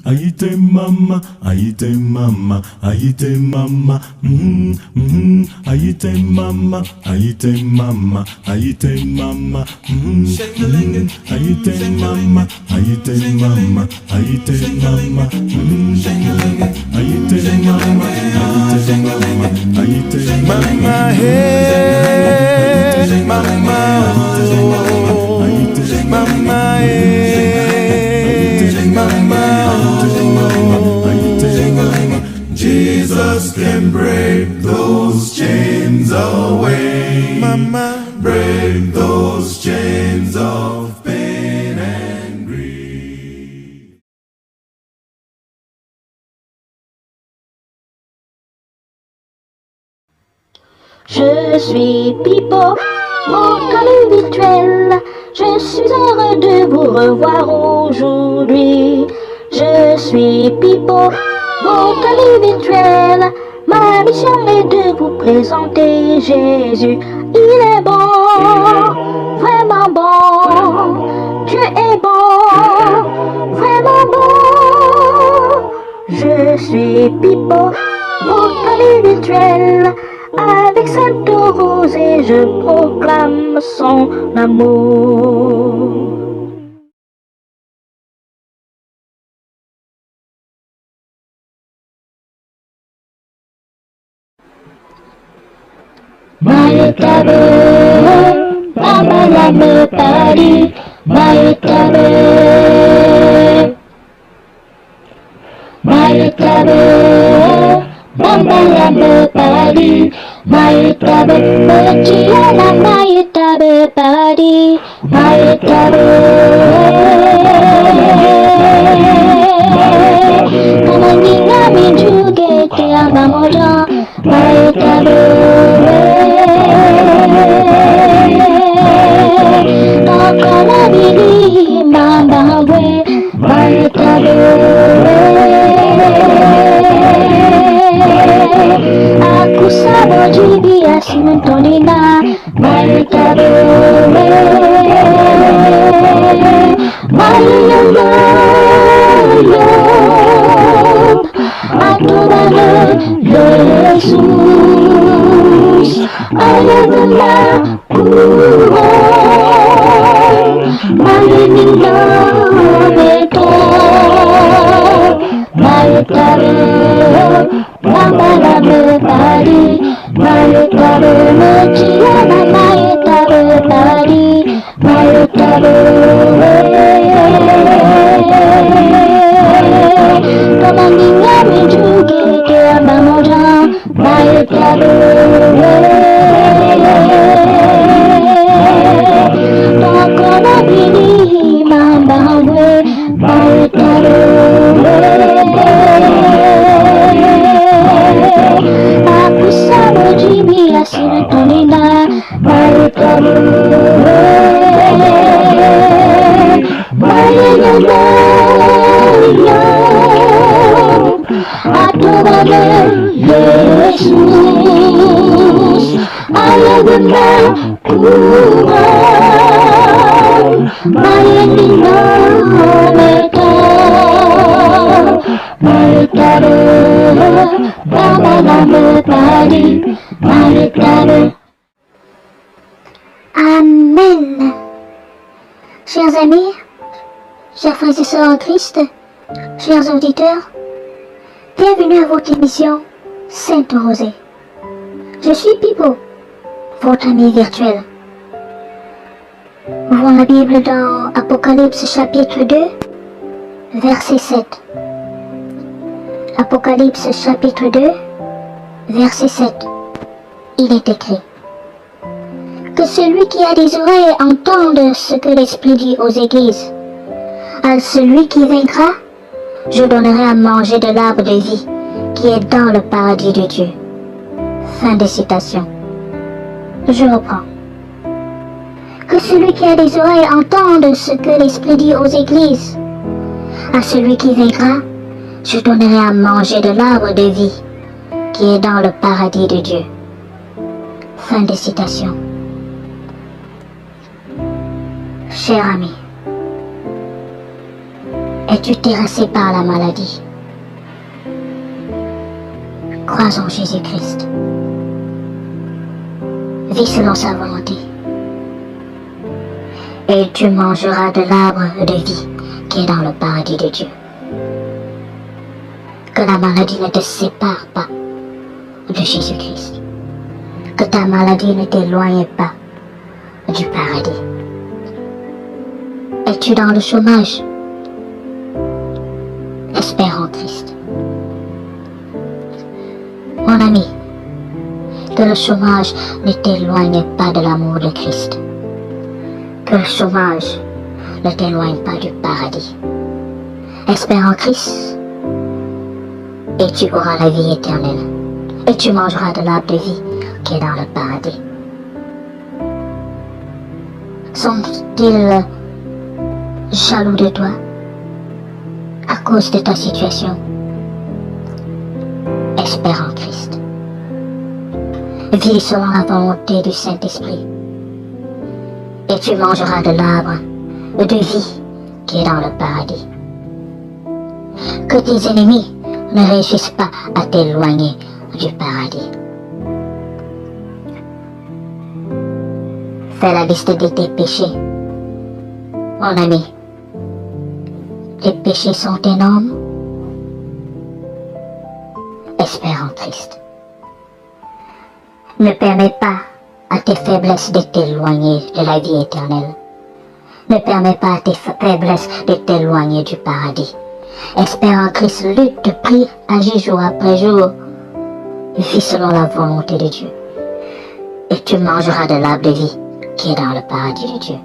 Aïté mama, aïté mama, aïté mama, aïté mama, aïté mama, aïté mama, aïté mama, aïté mama, aïté mama, aïté mama, aïté mama, mama, hey, mama, mama, Jesus can break those chains away. mama, Break those chains of pain and grief. Je suis Pipo, votre ami virtuel. Je suis heureux de vous revoir aujourd'hui. Je suis Pipo, votre ami virtuel. Ma mission est de vous présenter Jésus. Il est bon, vraiment bon. Dieu est bon, vraiment bon. Je suis Pipo, votre ami virtuel. Avec Sainte Rose et je proclame son amour. Maïtabe, Mama la me pari, Maïtabe, Maïtabe, Mama la me pari, Maïtabe, Motia la Maïtabe pari, Maïtabe, Kananginga minjuge te amamoja, Maïtabe, Takanabili mambangwe, Maïtabe, aku sabo jibi asintonina, Maïtabe, Maïtabe, adorale Jesus, ayadala couronne, Maïnina beto, Maïtabe, Mama la me pari, Maïtabe, Motia la Maïtabe pari, Maïtabe, Kananginga minjuge te amamoja, Maïtabe, Takanabili mambangwe, Maïtabe, aku sabo jibi asintonina, Maïtabe, Maïtabe, adorale Jesus, ayadala couronne, Maïnina beto, Maïtabe, Mama la me pari, Maïtabe. Amen. Chers amis, chers frères et sœurs en Christ, chers auditeurs, bienvenue à votre émission Sainte Rosée. Je suis Pipo, votre ami virtuel. Ouvrons la Bible dans Apocalypse chapitre 2, verset 7. Apocalypse chapitre 2, verset 7. Il est écrit: que celui qui a des oreilles entende ce que l'Esprit dit aux églises. À celui qui vaincra, je donnerai à manger de l'arbre de vie qui est dans le paradis de Dieu. Fin de citation. Je reprends. Que celui qui a des oreilles entende ce que l'Esprit dit aux églises. À celui qui vaincra, je donnerai à manger de l'arbre de vie qui est dans le paradis de Dieu. Fin de citation. Cher ami, Es-tu terrassé par la maladie? Crois en Jésus-Christ. Vis selon sa volonté. Et tu mangeras de l'arbre de vie qui est dans le paradis de Dieu. Que la maladie ne te sépare pas de Jésus-Christ. Que ta maladie ne t'éloigne pas du paradis. Es-tu dans le chômage? Espère en Christ. Mon ami, que le chômage ne t'éloigne pas de l'amour de Christ. Que le chômage ne t'éloigne pas du paradis. Espère en Christ et tu auras la vie éternelle. Et tu mangeras de l'arbre de vie qui est dans le paradis. Sont-ils jaloux de toi à cause de ta situation? Espère en Christ. Vis selon la volonté du Saint-Esprit. Et tu mangeras de l'arbre de vie qui est dans le paradis. Que tes ennemis ne réussissent pas à t'éloigner du paradis. Fais la liste de tes péchés. Mon ami, tes péchés sont énormes. Espère en Christ. Ne permets pas à tes faiblesses de t'éloigner de la vie éternelle. Ne permets pas à tes faiblesses de t'éloigner du paradis. Espère en Christ, lutte, prie, agis jour après jour. Vis selon la volonté de Dieu. Et tu mangeras de l'arbre de vie qui est dans le paradis de Dieu.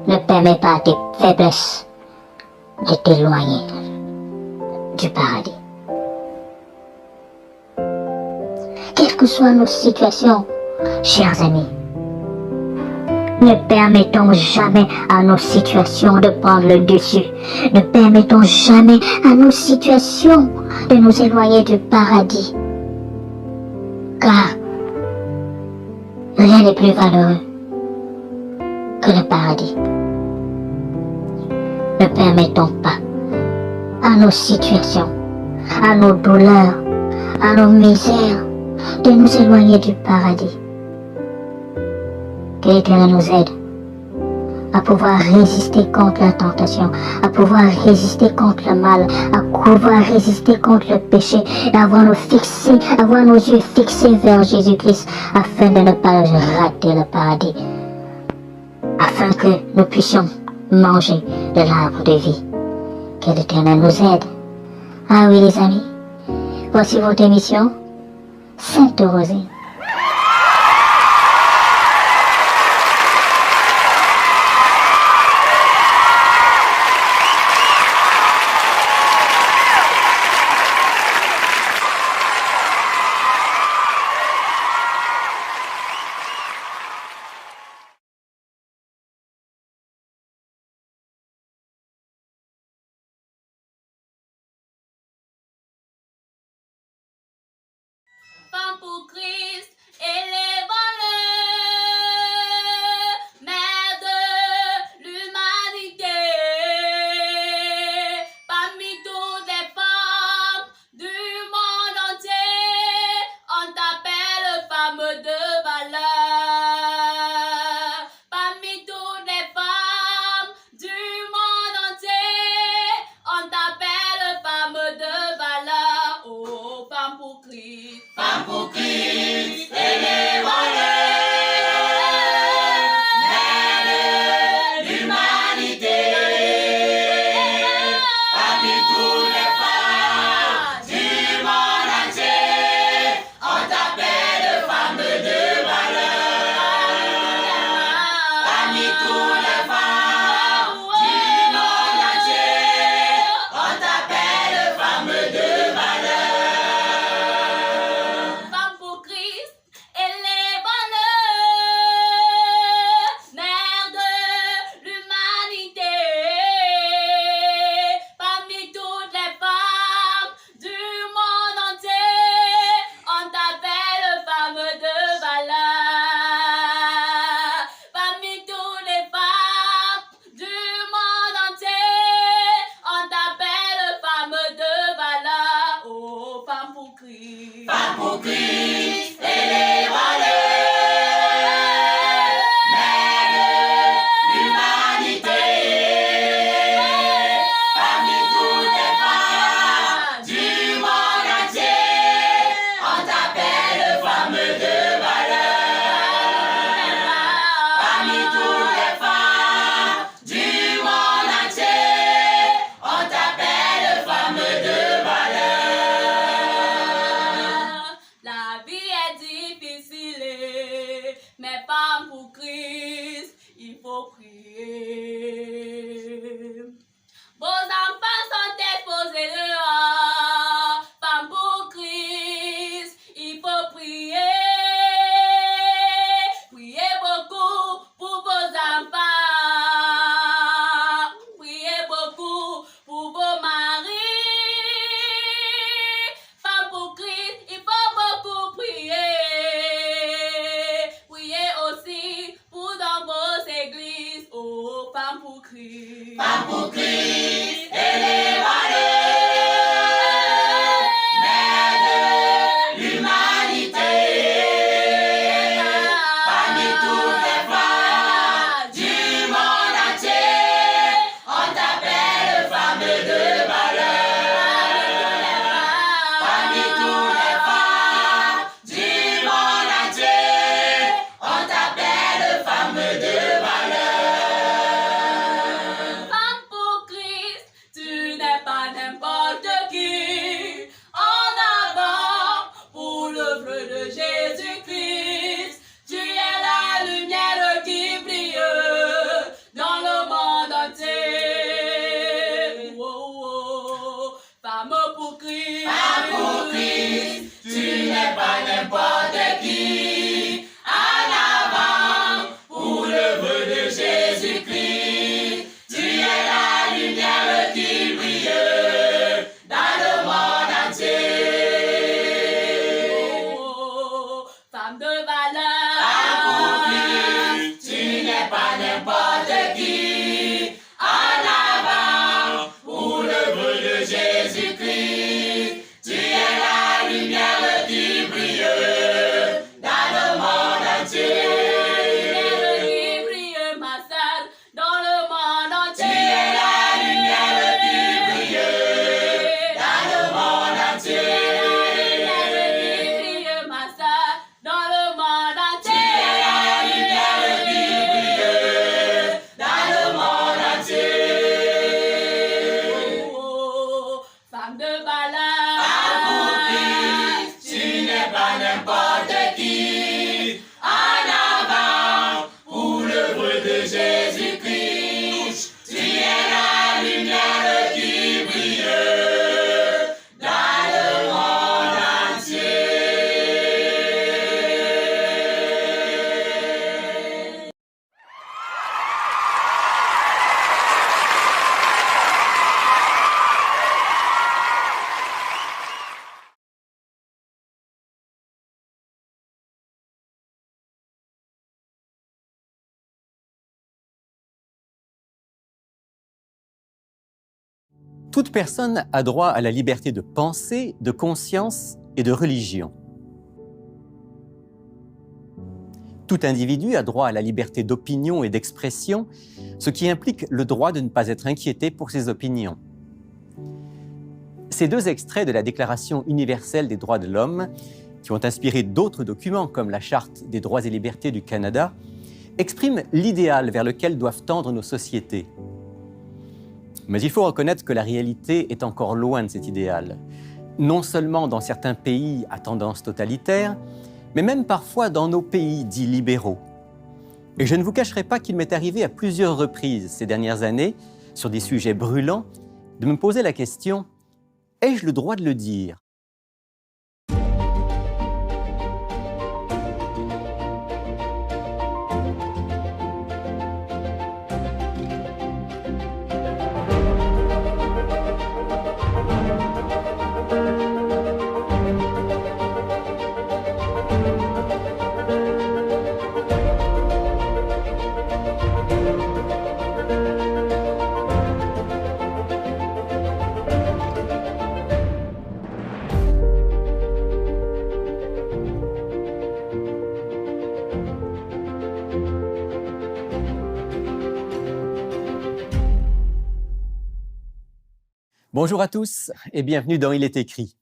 Ne permets pas à tes faiblesses de t'éloigner du paradis. Quelles que soient nos situations, chers amis, ne permettons jamais à nos situations de prendre le dessus. Ne permettons jamais à nos situations de nous éloigner du paradis. Car rien n'est plus valeureux que le paradis. Ne permettons pas à nos situations, à nos douleurs, à nos misères de nous éloigner du paradis. Que l'Éternel nous aide à pouvoir résister contre la tentation, à pouvoir résister contre le mal, à pouvoir résister contre le péché, et avoir nos yeux fixés vers Jésus-Christ, afin de ne pas rater le paradis, afin que nous puissions manger de l'arbre de vie. Que l'Éternel nous aide. Ah oui les amis, voici votre émission, Sainte Rosine. Femme pour Christ, élevons-le, mère de l'humanité. Parmi toutes les femmes du monde entier, on t'appelle femme de valeur. Parmi toutes les femmes du monde entier, on t'appelle femme de valeur. Oh, femme pour Christ. Femme pour Christ, élevons-le, mère de l'humanité. Parmi toutes les femmes du monde entier, on t'appelle femme de valeur. Parmi toutes les femmes du monde entier, on t'appelle femme de valeur. Femme Vos enfants sont exposés dehors. Femme pour Christ, il faut prier. Priez beaucoup pour vos enfants. Priez beaucoup pour vos maris. Femme pour Christ, il faut beaucoup prier. Priez aussi pour dans vos églises. Oh, femme pour Christ. Femme pour Christ, élevez-les. Mère de l'humanité. Parmi toutes les femmes du monde entier, on t'appelle femme de valeur. Parmi toutes les femmes du monde entier, on t'appelle femme de valeur. Femme pour Christ, tu n'es pas n'importe qui. En avant pour l'œuvre de Jésus-Christ, tu es la lumière qui brille dans le monde entier. Oh, oh, femme pour Christ. Femme pour Christ, tu n'es pas n'importe qui. En avant pour l'œuvre de Jésus-Christ, tu es la lumière qui brille dans le monde entier. Oh, femme de valeur. Femme pour Christ, tu n'es pas n'importe qui. En avant pour l'œuvre de Jésus-Christ, tu es la lumière qui brille dans le monde entier. La lumière qui brille, ma sœur, dans le monde entier. Tu es la lumière qui brille dans le monde entier. La lumière qui brille, ma sœur, dans le monde entier. Tu es la lumière qui brille dans le monde entier. Oh, femme de valeur. Femme pour Christ, tu n'es pas n'importe qui. En avant pour l'œuvre de Jésus-Christ, tu es la lumière qui brille dans le monde entier. Toute personne a droit à la liberté de pensée, de conscience et de religion. Tout individu a droit à la liberté d'opinion et d'expression, ce qui implique le droit de ne pas être inquiété pour ses opinions. Ces deux extraits de la Déclaration universelle des droits de l'homme, qui ont inspiré d'autres documents comme la Charte des droits et libertés du Canada, expriment l'idéal vers lequel doivent tendre nos sociétés. Mais il faut reconnaître que la réalité est encore loin de cet idéal, non seulement dans certains pays à tendance totalitaire, mais même parfois dans nos pays dits libéraux. Et je ne vous cacherai pas qu'il m'est arrivé à plusieurs reprises ces dernières années, sur des sujets brûlants, de me poser la question « ai-je le droit de le dire ?» Bonjour à tous et bienvenue dans Il est écrit.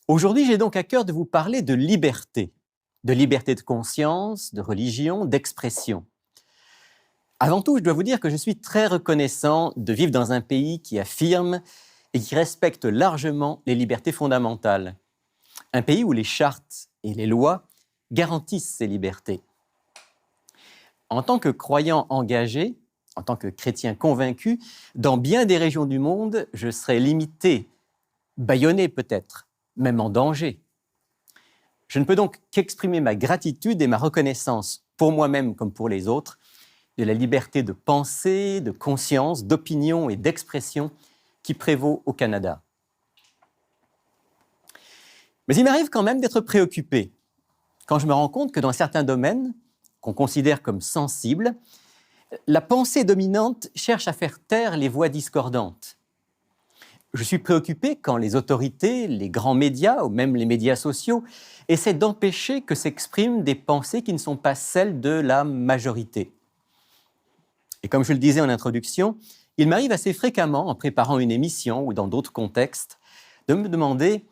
Aujourd'hui, j'ai donc à cœur de vous parler de liberté de conscience, de religion, d'expression. Avant tout, je dois vous dire que je suis très reconnaissant de vivre dans un pays qui affirme et qui respecte largement les libertés fondamentales. Un pays où les chartes et les lois garantissent ces libertés. En tant que croyant engagé, En tant que chrétien convaincu, dans bien des régions du monde, je serais limité, bâillonné peut-être, même en danger. Je ne peux donc qu'exprimer ma gratitude et ma reconnaissance, pour moi-même comme pour les autres, de la liberté de pensée, de conscience, d'opinion et d'expression qui prévaut au Canada. Mais il m'arrive quand même d'être préoccupé quand je me rends compte que dans certains domaines qu'on considère comme sensibles, la pensée dominante cherche à faire taire les voix discordantes. Je suis préoccupé quand les autorités, les grands médias ou même les médias sociaux essaient d'empêcher que s'expriment des pensées qui ne sont pas celles de la majorité. Et comme je le disais en introduction, il m'arrive assez fréquemment, en préparant une émission ou dans d'autres contextes, de me demander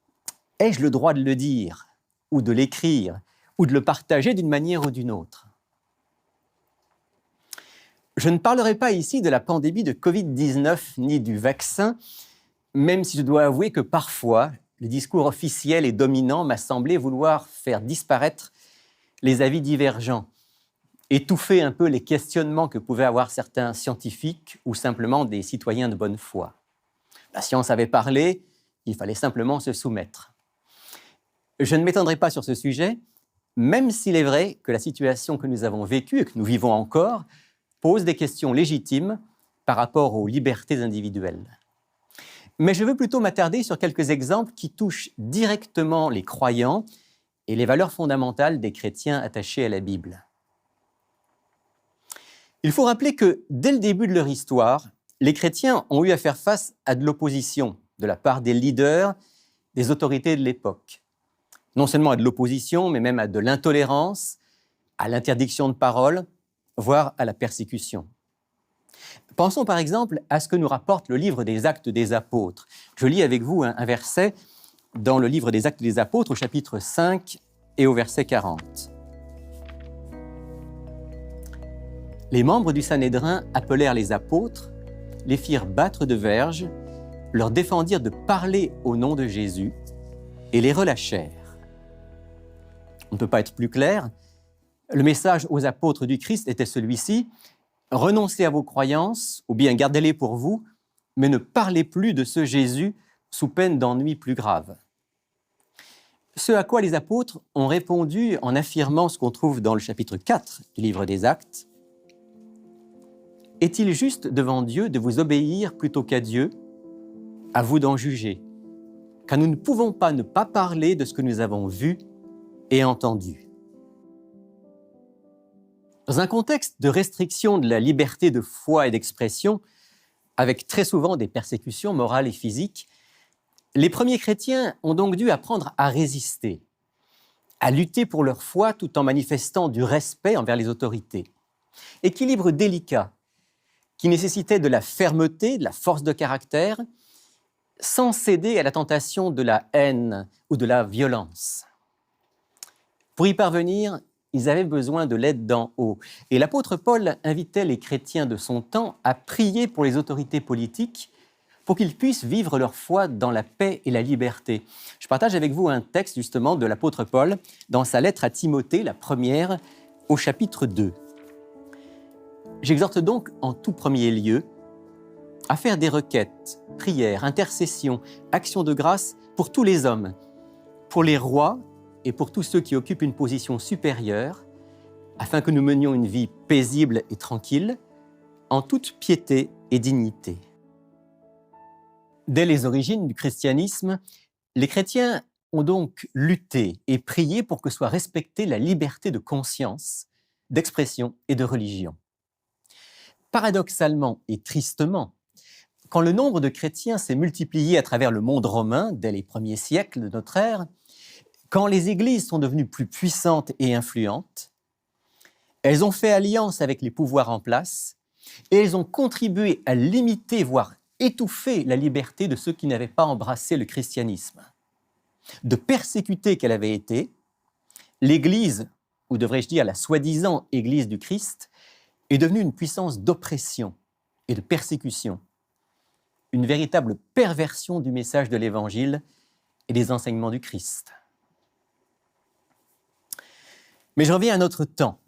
« ai-je le droit de le dire ou de l'écrire ou de le partager d'une manière ou d'une autre ?» Je ne parlerai pas ici de la pandémie de Covid-19 ni du vaccin, même si je dois avouer que parfois, le discours officiel et dominant m'a semblé vouloir faire disparaître les avis divergents, étouffer un peu les questionnements que pouvaient avoir certains scientifiques ou simplement des citoyens de bonne foi. La science avait parlé, il fallait simplement se soumettre. Je ne m'étendrai pas sur ce sujet, même s'il est vrai que la situation que nous avons vécue et que nous vivons encore pose des questions légitimes par rapport aux libertés individuelles. Mais je veux plutôt m'attarder sur quelques exemples qui touchent directement les croyants et les valeurs fondamentales des chrétiens attachés à la Bible. Il faut rappeler que, dès le début de leur histoire, les chrétiens ont eu à faire face à de l'opposition de la part des leaders, des autorités de l'époque. Non seulement à de l'opposition, mais même à de l'intolérance, à l'interdiction de parole, voire à la persécution. Pensons par exemple à ce que nous rapporte le livre des Actes des Apôtres. Je lis avec vous un verset dans le livre des Actes des Apôtres au chapitre 5 et au verset 40. Les membres du Sanhédrin appelèrent les apôtres, les firent battre de verges, leur défendirent de parler au nom de Jésus et les relâchèrent. On ne peut pas être plus clair. Le message aux apôtres du Christ était celui-ci: renoncez à vos croyances, ou bien gardez-les pour vous, mais ne parlez plus de ce Jésus sous peine d'ennuis plus graves. Ce à quoi les apôtres ont répondu en affirmant ce qu'on trouve dans le chapitre 4 du livre des Actes: est-il juste devant Dieu de vous obéir plutôt qu'à Dieu? À vous d'en juger, car nous ne pouvons pas ne pas parler de ce que nous avons vu et entendu. Dans un contexte de restriction de la liberté de foi et d'expression, avec très souvent des persécutions morales et physiques, les premiers chrétiens ont donc dû apprendre à résister, à lutter pour leur foi tout en manifestant du respect envers les autorités. Équilibre délicat qui nécessitait de la fermeté, de la force de caractère, sans céder à la tentation de la haine ou de la violence. Pour y parvenir, ils avaient besoin de l'aide d'en haut. Et l'apôtre Paul invitait les chrétiens de son temps à prier pour les autorités politiques pour qu'ils puissent vivre leur foi dans la paix et la liberté. Je partage avec vous un texte justement de l'apôtre Paul dans sa lettre à Timothée, la première, au chapitre 2. J'exhorte donc en tout premier lieu à faire des requêtes, prières, intercessions, actions de grâce pour tous les hommes, pour les rois et pour tous ceux qui occupent une position supérieure, afin que nous menions une vie paisible et tranquille, en toute piété et dignité. Dès les origines du christianisme, les chrétiens ont donc lutté et prié pour que soit respectée la liberté de conscience, d'expression et de religion. Paradoxalement et tristement, quand le nombre de chrétiens s'est multiplié à travers le monde romain dès les premiers siècles de notre ère, quand les églises sont devenues plus puissantes et influentes, elles ont fait alliance avec les pouvoirs en place et elles ont contribué à limiter, voire étouffer la liberté de ceux qui n'avaient pas embrassé le christianisme. De persécutée qu'elle avait été, l'Église, ou devrais-je dire la soi-disant Église du Christ, est devenue une puissance d'oppression et de persécution, une véritable perversion du message de l'Évangile et des enseignements du Christ. Mais je reviens à notre temps,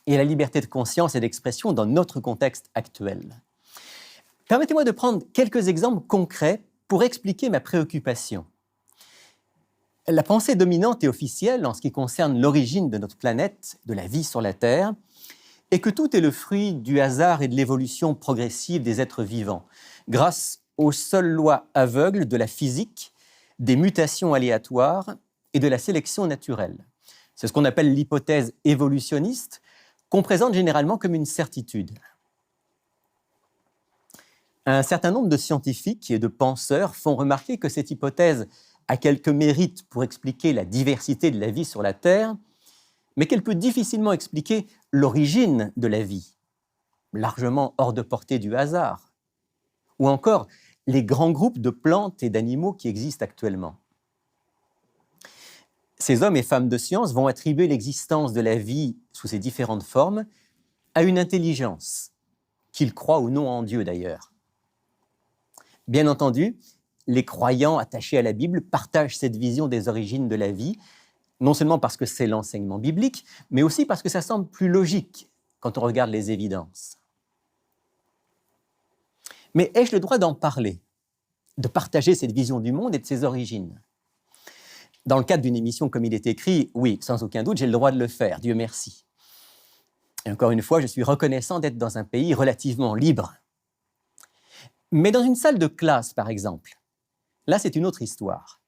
et la liberté de conscience et d'expression dans notre contexte actuel. Permettez-moi de prendre quelques exemples concrets pour expliquer ma préoccupation. La pensée dominante et officielle en ce qui concerne l'origine de notre planète, de la vie sur la Terre, est que tout est le fruit du hasard et de l'évolution progressive des êtres vivants, grâce aux seules lois aveugles de la physique, des mutations aléatoires et de la sélection naturelle. C'est ce qu'on appelle l'hypothèse évolutionniste, qu'on présente généralement comme une certitude. Un certain nombre de scientifiques et de penseurs font remarquer que cette hypothèse a quelques mérites pour expliquer la diversité de la vie sur la Terre, mais qu'elle peut difficilement expliquer l'origine de la vie, largement hors de portée du hasard, ou encore les grands groupes de plantes et d'animaux qui existent actuellement. Ces hommes et femmes de science vont attribuer l'existence de la vie sous ses différentes formes à une intelligence, qu'ils croient ou non en Dieu d'ailleurs. Bien entendu, les croyants attachés à la Bible partagent cette vision des origines de la vie, non seulement parce que c'est l'enseignement biblique, mais aussi parce que ça semble plus logique quand on regarde les évidences. Mais ai-je le droit d'en parler, de partager cette vision du monde et de ses origines? Dans le cadre d'une émission comme il est écrit, oui, sans aucun doute, j'ai le droit de le faire, Dieu merci. Et encore une fois, je suis reconnaissant d'être dans un pays relativement libre. Mais dans une salle de classe, par exemple, là, c'est une autre histoire.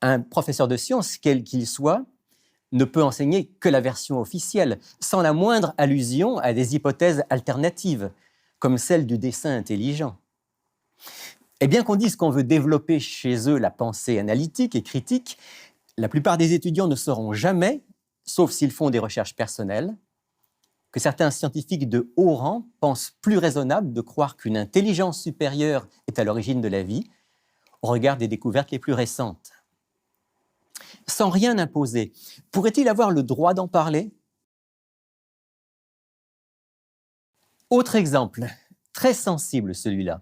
Un professeur de sciences, quel qu'il soit, ne peut enseigner que la version officielle, sans la moindre allusion à des hypothèses alternatives, comme celle du dessin intelligent. Et bien qu'on dise qu'on veut développer chez eux la pensée analytique et critique, la plupart des étudiants ne sauront jamais, sauf s'ils font des recherches personnelles, que certains scientifiques de haut rang pensent plus raisonnable de croire qu'une intelligence supérieure est à l'origine de la vie, au regard des découvertes les plus récentes. Sans rien imposer, pourrait-il avoir le droit d'en parler? Autre exemple, très sensible celui-là.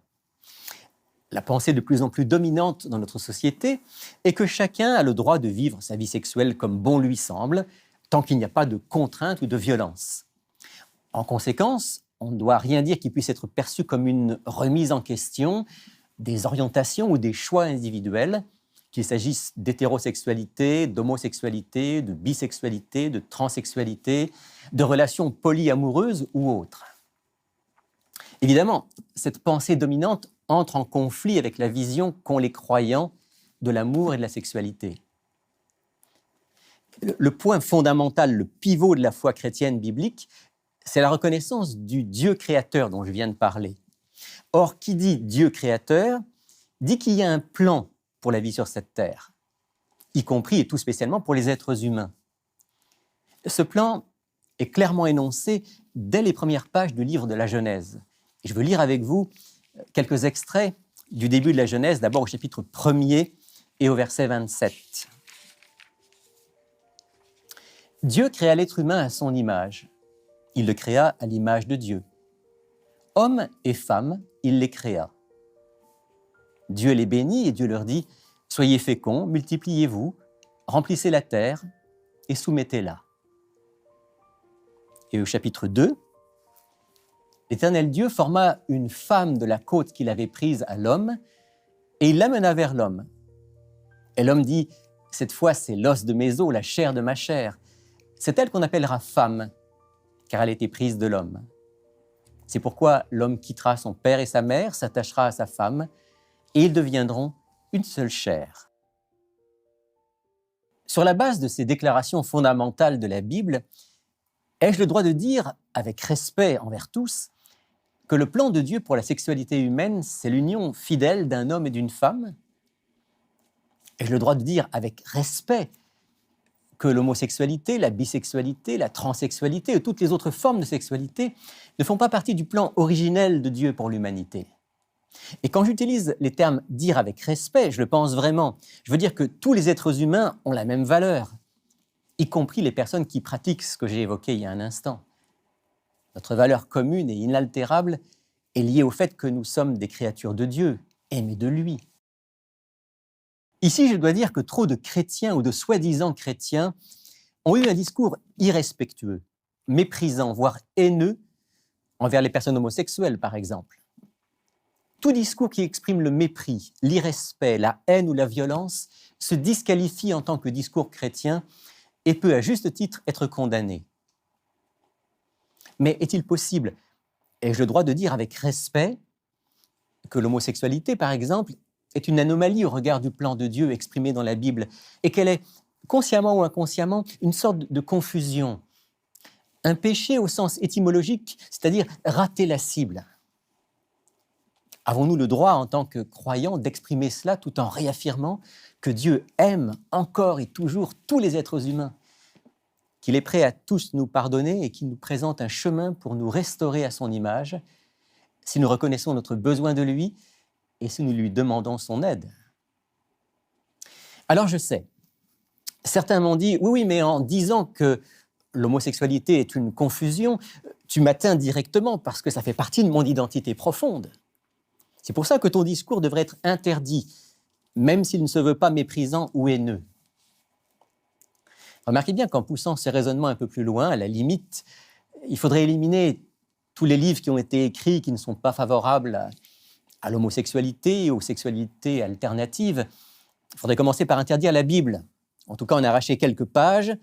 La pensée de plus en plus dominante dans notre société est que chacun a le droit de vivre sa vie sexuelle comme bon lui semble, tant qu'il n'y a pas de contrainte ou de violence. En conséquence, on ne doit rien dire qui puisse être perçu comme une remise en question des orientations ou des choix individuels, qu'il s'agisse d'hétérosexualité, d'homosexualité, de bisexualité, de transsexualité, de relations polyamoureuses ou autres. Évidemment, cette pensée dominante entre en conflit avec la vision qu'ont les croyants de l'amour et de la sexualité. Le point fondamental, le pivot de la foi chrétienne biblique, c'est la reconnaissance du Dieu créateur dont je viens de parler. Or, qui dit Dieu créateur, dit qu'il y a un plan pour la vie sur cette terre, y compris et tout spécialement pour les êtres humains. Ce plan est clairement énoncé dès les premières pages du livre de la Genèse. Et je veux lire avec vous quelques extraits du début de la Genèse, d'abord au chapitre 1er et au verset 27. Dieu créa l'être humain à son image. Il le créa à l'image de Dieu. Hommes et femmes, il les créa. Dieu les bénit et Dieu leur dit « Soyez féconds, multipliez-vous, remplissez la terre et soumettez-la. » Et au chapitre 2, l'Éternel Dieu forma une femme de la côte qu'il avait prise à l'homme et il l'amena vers l'homme. Et l'homme dit « Cette fois, c'est l'os de mes os, la chair de ma chair. C'est elle qu'on appellera femme, car elle a été prise de l'homme. C'est pourquoi l'homme quittera son père et sa mère, s'attachera à sa femme, et ils deviendront une seule chair. » Sur la base de ces déclarations fondamentales de la Bible, ai-je le droit de dire, avec respect envers tous, que le plan de Dieu pour la sexualité humaine, c'est l'union fidèle d'un homme et d'une femme? Ai-je le droit de dire, avec respect, que l'homosexualité, la bisexualité, la transsexualité et toutes les autres formes de sexualité ne font pas partie du plan originel de Dieu pour l'humanité? Et quand j'utilise les termes « dire avec respect », je le pense vraiment. Je veux dire que tous les êtres humains ont la même valeur, y compris les personnes qui pratiquent ce que j'ai évoqué il y a un instant. Notre valeur commune et inaltérable est liée au fait que nous sommes des créatures de Dieu, aimées de lui. Ici, je dois dire que trop de chrétiens ou de soi-disant chrétiens ont eu un discours irrespectueux méprisant, voire haineux envers les personnes homosexuelles, par exemple. Tout discours qui exprime le mépris, l'irrespect, la haine ou la violence se disqualifie en tant que discours chrétien et peut à juste titre être condamné. Mais est-il possible, ai-je le droit de dire avec respect, que l'homosexualité, par exemple, est une anomalie au regard du plan de Dieu exprimé dans la Bible et qu'elle est, consciemment ou inconsciemment, une sorte de confusion, un péché au sens étymologique, c'est-à-dire rater la cible? Avons-nous le droit, en tant que croyants, d'exprimer cela tout en réaffirmant que Dieu aime encore et toujours tous les êtres humains, qu'il est prêt à tous nous pardonner et qu'il nous présente un chemin pour nous restaurer à son image, si nous reconnaissons notre besoin de lui et si nous lui demandons son aide? Alors je sais, certains m'ont dit « Oui, mais en disant que l'homosexualité est une confusion, tu m'atteins directement parce que ça fait partie de mon identité profonde. C'est pour ça que ton discours devrait être interdit, même s'il ne se veut pas méprisant ou haineux. » Remarquez bien qu'en poussant ce raisonnement un peu plus loin, à la limite, il faudrait éliminer tous les livres qui ont été écrits qui ne sont pas favorables à l'homosexualité, aux sexualités alternatives. Il faudrait commencer par interdire la Bible. En tout cas, en arracher quelques pages,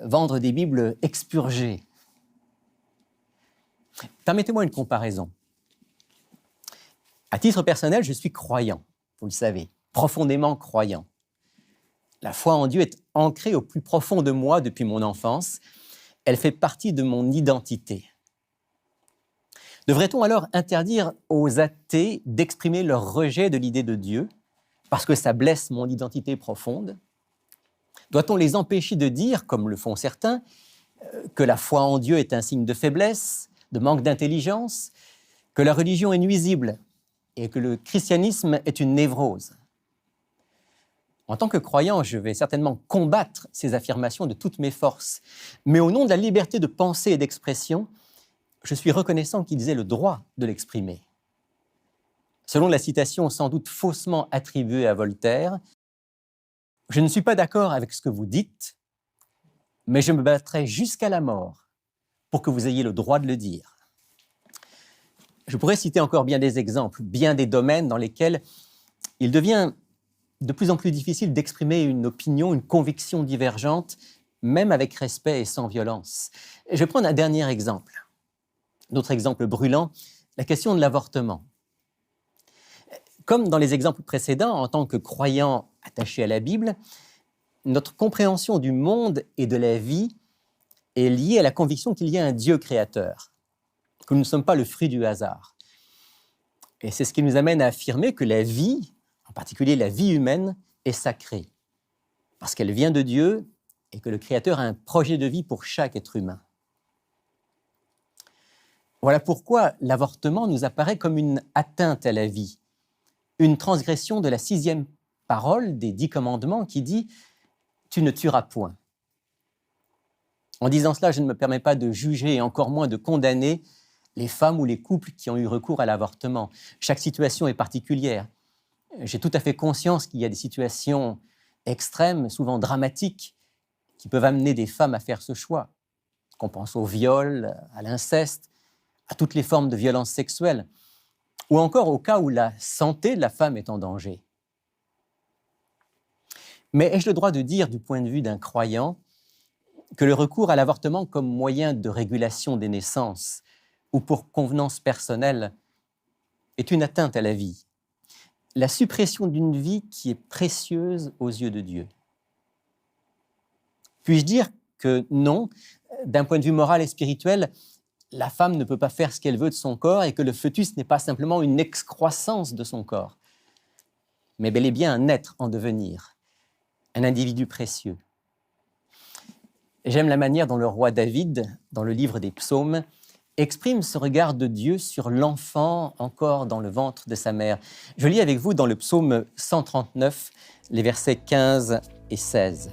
vendre des Bibles expurgées. Permettez-moi une comparaison. À titre personnel, je suis croyant, vous le savez, profondément croyant. La foi en Dieu est ancrée au plus profond de moi depuis mon enfance. Elle fait partie de mon identité. Devrait-on alors interdire aux athées d'exprimer leur rejet de l'idée de Dieu parce que ça blesse mon identité profonde? Doit-on les empêcher de dire, comme le font certains, que la foi en Dieu est un signe de faiblesse, de manque d'intelligence, que la religion est nuisible et que le christianisme est une névrose? En tant que croyant, je vais certainement combattre ces affirmations de toutes mes forces, mais au nom de la liberté de pensée et d'expression, je suis reconnaissant qu'ils aient le droit de l'exprimer. Selon la citation sans doute faussement attribuée à Voltaire, « Je ne suis pas d'accord avec ce que vous dites, mais je me battrai jusqu'à la mort pour que vous ayez le droit de le dire. » Je pourrais citer encore bien des exemples, bien des domaines dans lesquels il devient de plus en plus difficile d'exprimer une opinion, une conviction divergente, même avec respect et sans violence. Je vais prendre un dernier exemple. D'autres exemples brûlants, la question de l'avortement. Comme dans les exemples précédents, en tant que croyants attachés à la Bible, notre compréhension du monde et de la vie est liée à la conviction qu'il y a un Dieu créateur, que nous ne sommes pas le fruit du hasard. Et c'est ce qui nous amène à affirmer que la vie, en particulier la vie humaine, est sacrée, parce qu'elle vient de Dieu et que le Créateur a un projet de vie pour chaque être humain. Voilà pourquoi l'avortement nous apparaît comme une atteinte à la vie, une transgression de la 6e parole des 10 commandements qui dit « Tu ne tueras point ». En disant cela, je ne me permets pas de juger et encore moins de condamner les femmes ou les couples qui ont eu recours à l'avortement. Chaque situation est particulière. J'ai tout à fait conscience qu'il y a des situations extrêmes, souvent dramatiques, qui peuvent amener des femmes à faire ce choix. Qu'on pense au viol, à l'inceste, à toutes les formes de violence sexuelle, ou encore au cas où la santé de la femme est en danger. Mais ai-je le droit de dire, du point de vue d'un croyant, que le recours à l'avortement comme moyen de régulation des naissances ou pour convenance personnelle est une atteinte à la vie, la suppression d'une vie qui est précieuse aux yeux de Dieu? Puis-je dire que non, d'un point de vue moral et spirituel, la femme ne peut pas faire ce qu'elle veut de son corps et que le fœtus n'est pas simplement une excroissance de son corps, mais bel et bien un être en devenir, un individu précieux? J'aime la manière dont le roi David, dans le livre des Psaumes, exprime ce regard de Dieu sur l'enfant encore dans le ventre de sa mère. Je lis avec vous dans le psaume 139, les versets 15 et 16.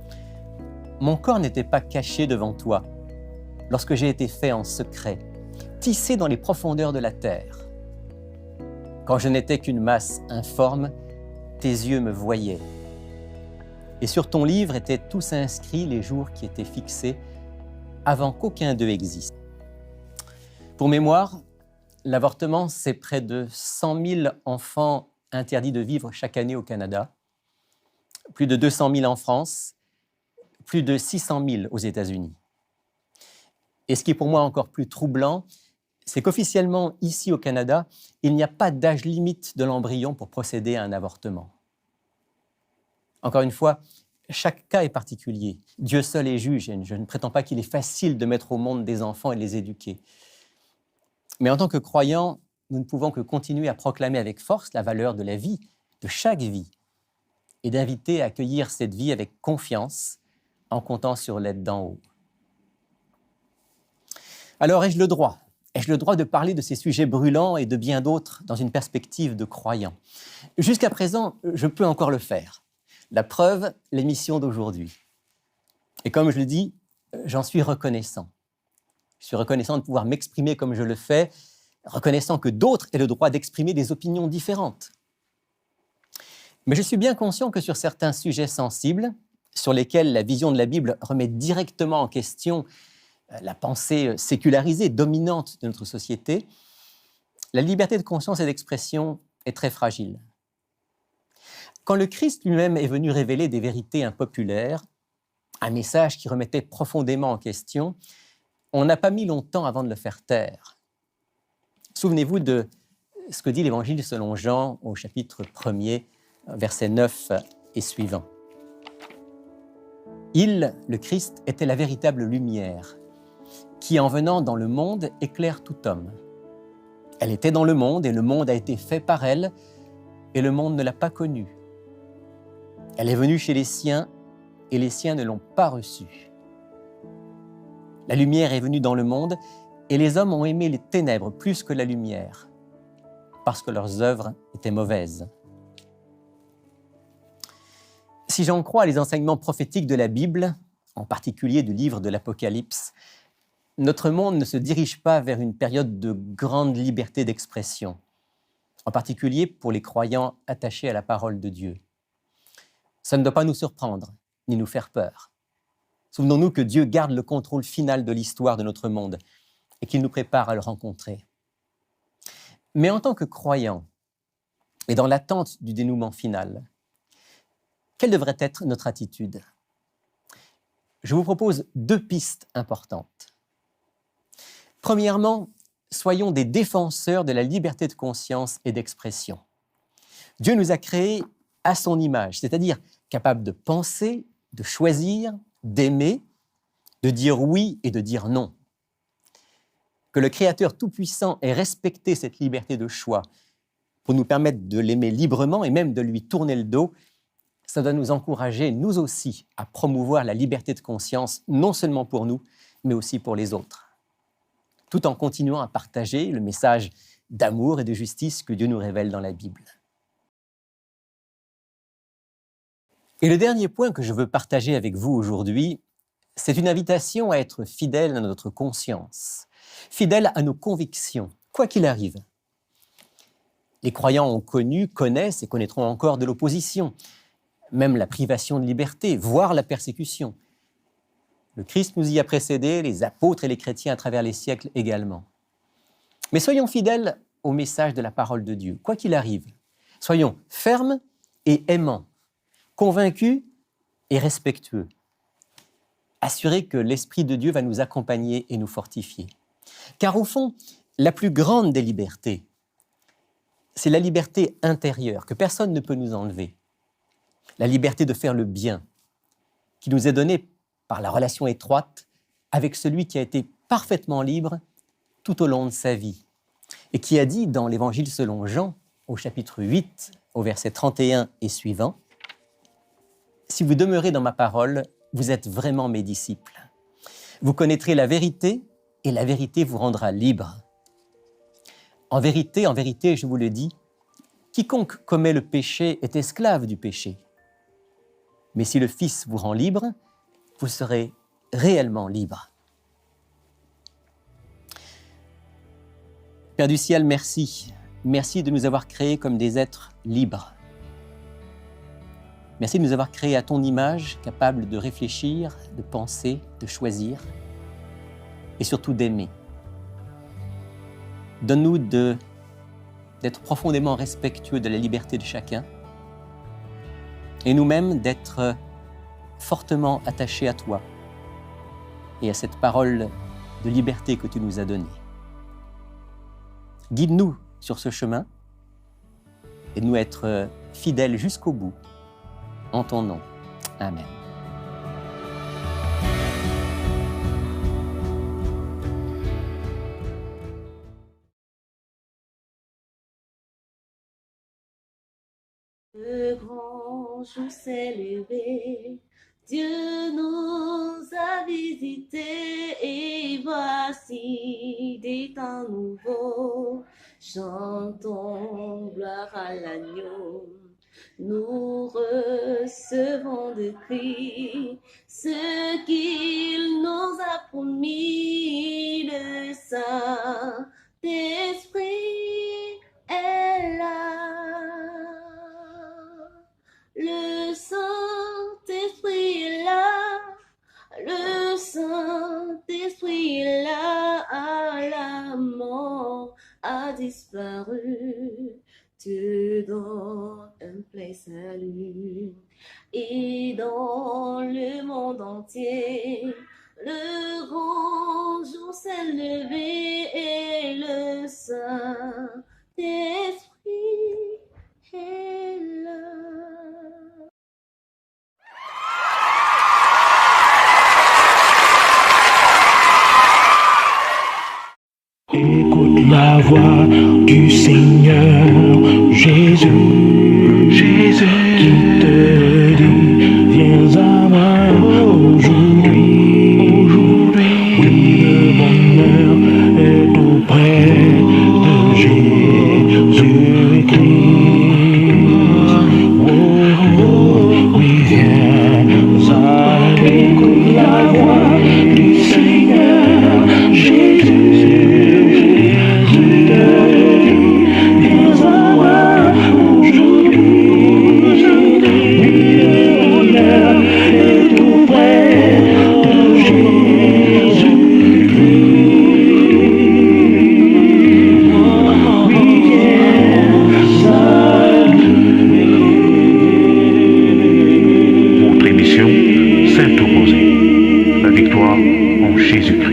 « Mon corps n'était pas caché devant toi, lorsque j'ai été fait en secret, tissé dans les profondeurs de la terre. Quand je n'étais qu'une masse informe, tes yeux me voyaient. Et sur ton livre étaient tous inscrits les jours qui étaient fixés, avant qu'aucun d'eux existe. Pour mémoire, l'avortement, c'est près de 100 000 enfants interdits de vivre chaque année au Canada, plus de 200 000 en France, plus de 600 000 aux États-Unis. Et ce qui est pour moi encore plus troublant, c'est qu'officiellement, ici au Canada, il n'y a pas d'âge limite de l'embryon pour procéder à un avortement. Encore une fois, chaque cas est particulier. Dieu seul est juge et je ne prétends pas qu'il est facile de mettre au monde des enfants et de les éduquer. Mais en tant que croyants, nous ne pouvons que continuer à proclamer avec force la valeur de la vie, de chaque vie, et d'inviter à accueillir cette vie avec confiance en comptant sur l'aide d'en haut. Alors, ai-je le droit de parler de ces sujets brûlants et de bien d'autres dans une perspective de croyant? Jusqu'à présent, je peux encore le faire. La preuve, l'émission d'aujourd'hui. Et comme je le dis, j'en suis reconnaissant. Je suis reconnaissant de pouvoir m'exprimer comme je le fais, reconnaissant que d'autres aient le droit d'exprimer des opinions différentes. Mais je suis bien conscient que sur certains sujets sensibles, sur lesquels la vision de la Bible remet directement en question la pensée sécularisée, dominante de notre société, la liberté de conscience et d'expression est très fragile. Quand le Christ lui-même est venu révéler des vérités impopulaires, un message qui remettait profondément en question, on n'a pas mis longtemps avant de le faire taire. Souvenez-vous de ce que dit l'Évangile selon Jean au chapitre 1er, versets 9 et suivants. Il, le Christ, était la véritable lumière qui, en venant dans le monde, éclaire tout homme. Elle était dans le monde et le monde a été fait par elle et le monde ne l'a pas connue. Elle est venue chez les siens et les siens ne l'ont pas reçue. La lumière est venue dans le monde et les hommes ont aimé les ténèbres plus que la lumière parce que leurs œuvres étaient mauvaises. Si j'en crois les enseignements prophétiques de la Bible, en particulier du livre de l'Apocalypse, notre monde ne se dirige pas vers une période de grande liberté d'expression, en particulier pour les croyants attachés à la parole de Dieu. Ça ne doit pas nous surprendre, ni nous faire peur. Souvenons-nous que Dieu garde le contrôle final de l'histoire de notre monde et qu'il nous prépare à le rencontrer. Mais en tant que croyants, et dans l'attente du dénouement final, quelle devrait être notre attitude? Je vous propose 2 pistes importantes. Premièrement, soyons des défenseurs de la liberté de conscience et d'expression. Dieu nous a créés à son image, c'est-à-dire capables de penser, de choisir, d'aimer, de dire oui et de dire non. Que le Créateur Tout-Puissant ait respecté cette liberté de choix pour nous permettre de l'aimer librement et même de lui tourner le dos, ça doit nous encourager, nous aussi, à promouvoir la liberté de conscience, non seulement pour nous, mais aussi pour les autres, tout en continuant à partager le message d'amour et de justice que Dieu nous révèle dans la Bible. Et le dernier point que je veux partager avec vous aujourd'hui, c'est une invitation à être fidèle à notre conscience, fidèle à nos convictions, quoi qu'il arrive. Les croyants ont connu, connaissent et connaîtront encore de l'opposition, même la privation de liberté, voire la persécution. Le Christ nous y a précédés, les apôtres et les chrétiens à travers les siècles également. Mais soyons fidèles au message de la parole de Dieu, quoi qu'il arrive. Soyons fermes et aimants, convaincus et respectueux. Assurés que l'Esprit de Dieu va nous accompagner et nous fortifier. Car au fond, la plus grande des libertés, c'est la liberté intérieure que personne ne peut nous enlever. La liberté de faire le bien, qui nous est donnée par la relation étroite avec celui qui a été parfaitement libre tout au long de sa vie et qui a dit dans l'Évangile selon Jean, au chapitre 8, au verset 31 et suivant, « Si vous demeurez dans ma parole, vous êtes vraiment mes disciples. Vous connaîtrez la vérité et la vérité vous rendra libre. En vérité, je vous le dis, quiconque commet le péché est esclave du péché. Mais si le Fils vous rend libre, vous serez réellement libre. » Père du ciel, merci. Merci de nous avoir créés comme des êtres libres. Merci de nous avoir créés à ton image, capables de réfléchir, de penser, de choisir. et surtout d'aimer. Donne-nous d'être profondément respectueux de la liberté de chacun et nous-mêmes d'être fortement attachés à toi et à cette parole de liberté que tu nous as donnée. Guide-nous sur ce chemin et nous être fidèles jusqu'au bout. En ton nom. Amen. Le grand jour s'est levé, Dieu nous a visités et voici des temps nouveaux. Chantons gloire à l'agneau, nous recevons de Christ ce qu'il nous a promis, le Saint-Esprit est là. Le Saint-Esprit est là, le Saint-Esprit est là, la mort a disparu, Dieu donne un plein salut. Et dans le monde entier, le grand jour s'est levé et le Saint-Esprit est là. Écoute la voix du Seigneur Jésus, qui te dit, viens à moi aujourd'hui. Oui, le bonheur est auprès de Jésus-Christ. Oui, viens à lui. Écoute la voix du Seigneur Jésus. La victoire en Jésus-Christ.